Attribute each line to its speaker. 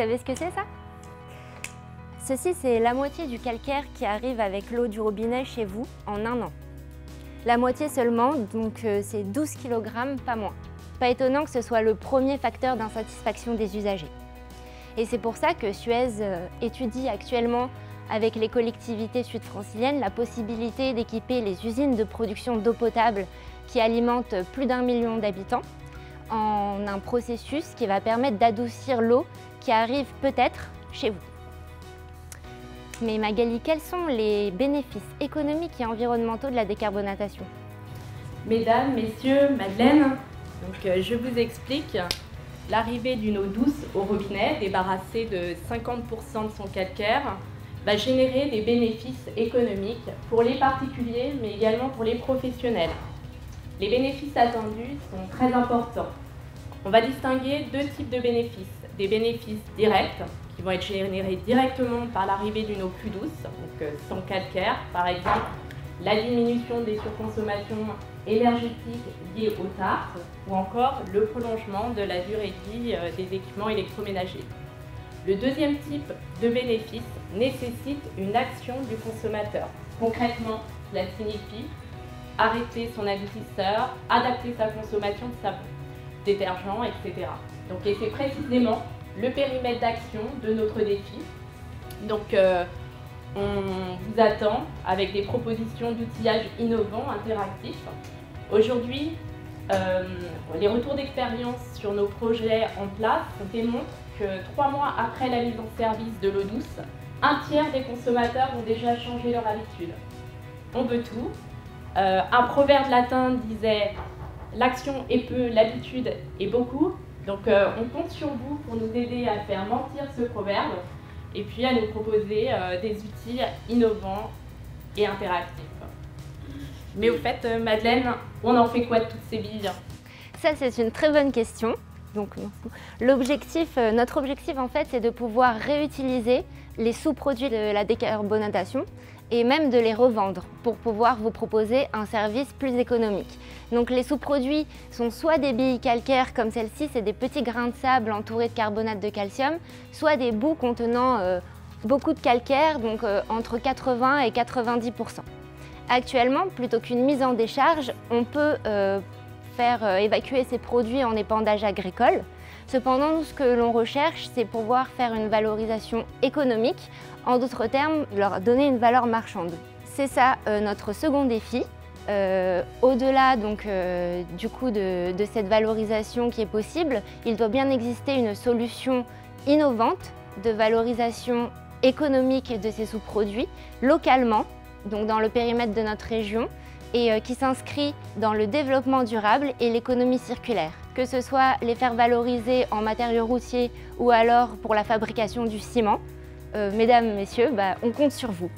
Speaker 1: savez ce que c'est ça? Ceci, c'est la moitié du calcaire qui arrive avec l'eau du robinet chez vous en un an. La moitié seulement, donc c'est 12 kg, pas moins. Pas étonnant que ce soit le premier facteur d'insatisfaction des usagers. Et c'est pour ça que Suez étudie actuellement avec les collectivités sud-franciliennes la possibilité d'équiper les usines de production d'eau potable qui alimentent plus d'1 million d'habitants en un processus qui va permettre d'adoucir l'eau qui arrive peut-être chez vous. Mais Magali, quels sont les bénéfices économiques et environnementaux de la décarbonatation?
Speaker 2: Mesdames, Messieurs, Madeleine, je vous explique. L'arrivée d'une eau douce au robinet, débarrassée de 50% de son calcaire, va générer des bénéfices économiques pour les particuliers, mais également pour les professionnels. Les bénéfices attendus sont très importants. On va distinguer deux types de bénéfices. Des bénéfices directs, qui vont être générés directement par l'arrivée d'une eau plus douce, donc sans calcaire, par exemple la diminution des surconsommations énergétiques liées aux tartes, ou encore le prolongement de la durée de vie des équipements électroménagers. Le deuxième type de bénéfice nécessite une action du consommateur. Concrètement, cela signifie arrêter son adoucisseur, adapter sa consommation de savon, détergent, etc. Et c'est précisément le périmètre d'action de notre défi. On vous attend avec des propositions d'outillage innovants, interactifs. Aujourd'hui, les retours d'expérience sur nos projets en place démontrent que 3 mois après la mise en service de l'eau douce, un tiers des consommateurs ont déjà changé leur habitude. On veut tout. Un proverbe latin disait « l'action est peu, l'habitude est beaucoup ». Donc on compte sur vous pour nous aider à faire mentir ce proverbe et puis à nous proposer des outils innovants et interactifs. Mais au fait, Madeleine, on en fait quoi de toutes ces billes?
Speaker 1: Ça, c'est une très bonne question. Donc, notre objectif, en fait, c'est de pouvoir réutiliser les sous-produits de la décarbonatation et même de les revendre pour pouvoir vous proposer un service plus économique. Donc les sous-produits sont soit des billes calcaires comme celle-ci, c'est des petits grains de sable entourés de carbonate de calcium, soit des boues contenant beaucoup de calcaire, donc entre 80 et 90%. Actuellement, plutôt qu'une mise en décharge, on peut faire évacuer ces produits en épandage agricole. Cependant, nous, ce que l'on recherche, c'est pouvoir faire une valorisation économique, en d'autres termes, leur donner une valeur marchande. C'est ça notre second défi. Au-delà du coup de cette valorisation qui est possible, il doit bien exister une solution innovante de valorisation économique de ces sous-produits localement, donc dans le périmètre de notre région, et qui s'inscrit dans le développement durable et l'économie circulaire. Que ce soit les faire valoriser en matériaux routiers ou alors pour la fabrication du ciment, mesdames, messieurs, on compte sur vous.